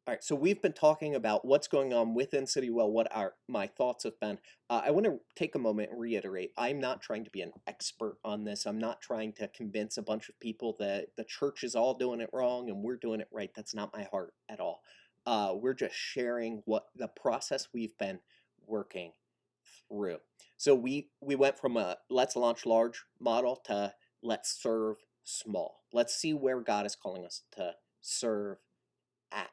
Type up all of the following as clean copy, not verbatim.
All right, so we've been talking about what's going on within Citywell, what my thoughts have been. I want to take a moment and reiterate, I'm not trying to be an expert on this. I'm not trying to convince a bunch of people that the church is all doing it wrong and we're doing it right. That's not my heart at all. We're just sharing what the process we've been working through. So we went from a let's launch large model to let's serve small. Let's see where God is calling us to serve at.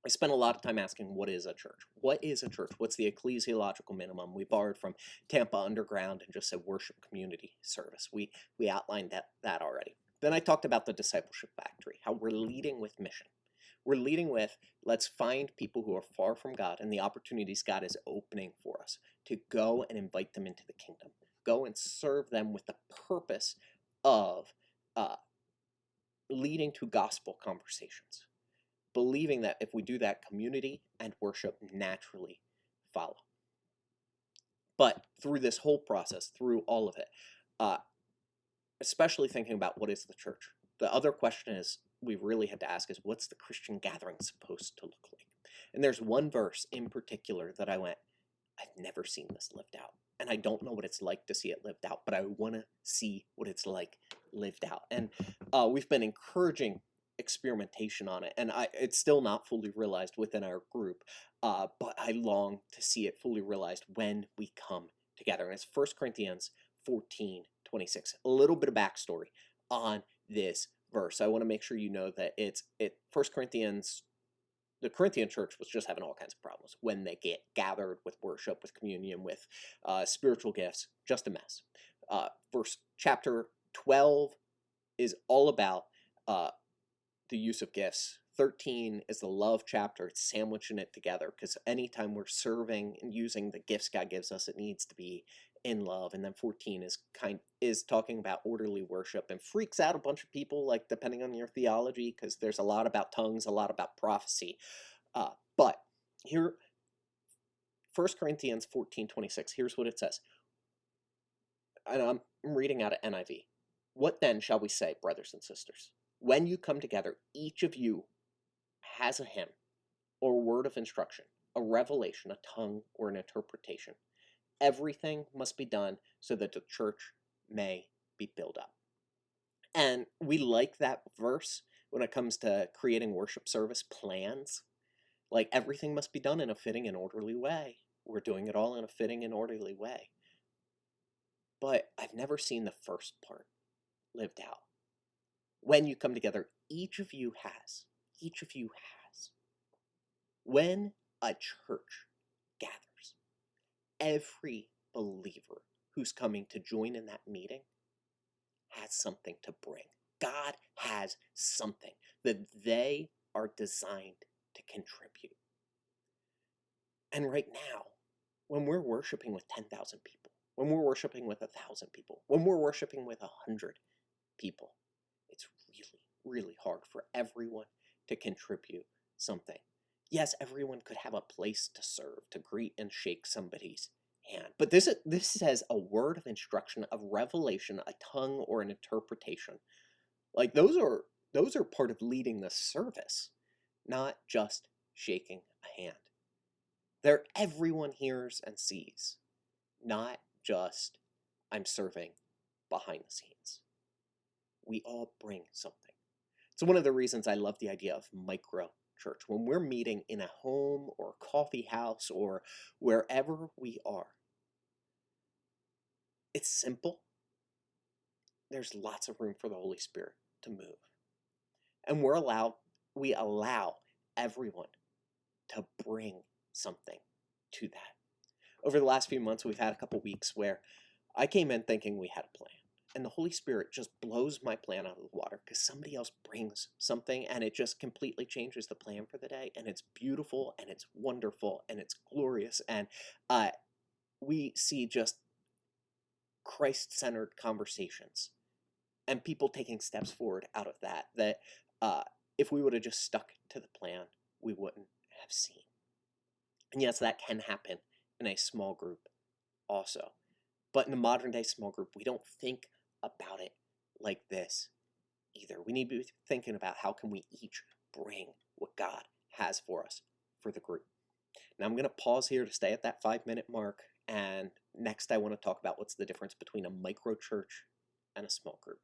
I spent a lot of time asking, what is a church? What is a church? What's the ecclesiological minimum? We borrowed from Tampa Underground and just said worship community service. We outlined that already. Then I talked about the discipleship factory, how we're leading with mission. We're leading with, let's find people who are far from God and the opportunities God is opening for us to go and invite them into the kingdom. Go and serve them with the purpose of leading to gospel conversations, believing that if we do that, community and worship naturally follow. But through this whole process, through all of it, especially thinking about what is the church, the other question is we really had to ask is, what's the Christian gathering supposed to look like? And there's one verse in particular that I went, I've never seen this lived out. And I don't know what it's like to see it lived out, but I want to see what it's like lived out. And we've been encouraging experimentation on it, and it's still not fully realized within our group, but I long to see it fully realized when we come together. And it's 1 Corinthians 14:26. A little bit of backstory on this verse. I want to make sure you know that 1 Corinthians. The Corinthian church was just having all kinds of problems when they get gathered with worship, with communion, with spiritual gifts, just a mess. Chapter 12 is all about the use of gifts. 13 is the love chapter. It's sandwiching it together because anytime we're serving and using the gifts God gives us, it needs to be in love. And then 14 is talking about orderly worship and freaks out a bunch of people, like depending on your theology, because there's a lot about tongues, a lot about prophecy. But here, 1 Corinthians 14:26, here's what it says. And I'm reading out of NIV. What then shall we say, brothers and sisters? When you come together, each of you has a hymn or a word of instruction, a revelation, a tongue, or an interpretation. Everything must be done so that the church may be built up. And we like that verse when it comes to creating worship service plans. Like, everything must be done in a fitting and orderly way. We're doing it all in a fitting and orderly way. But I've never seen the first part lived out. When you come together, each of you has. When a church gathers, every believer who's coming to join in that meeting has something to bring. God has something that they are designed to contribute. And right now, when we're worshiping with 10,000 people, when we're worshiping with 1,000 people, when we're worshiping with 100 people, it's really, really hard for everyone to contribute something. Yes, everyone could have a place to serve, to greet and shake somebody's hand. But this says a word of instruction, of revelation, a tongue, or an interpretation. Like, those are part of leading the service, not just shaking a hand. Everyone hears and sees, not just I'm serving behind the scenes. We all bring something. It's one of the reasons I love the idea of micro church. When we're meeting in a home or a coffee house or wherever we are, it's simple. There's lots of room for the Holy Spirit to move. And we allow everyone to bring something to that. Over the last few months, we've had a couple weeks where I came in thinking we had a plan. And the Holy Spirit just blows my plan out of the water because somebody else brings something and it just completely changes the plan for the day. And it's beautiful and it's wonderful and it's glorious. And we see just Christ-centered conversations and people taking steps forward out of that if we would have just stuck to the plan, we wouldn't have seen. And yes, that can happen in a small group also. But in the modern day small group, we don't think about it like this either. We need to be thinking about how can we each bring what God has for us for the group. Now I'm going to pause here to stay at that 5-minute mark, and next I want to talk about what's the difference between a micro church and a small group.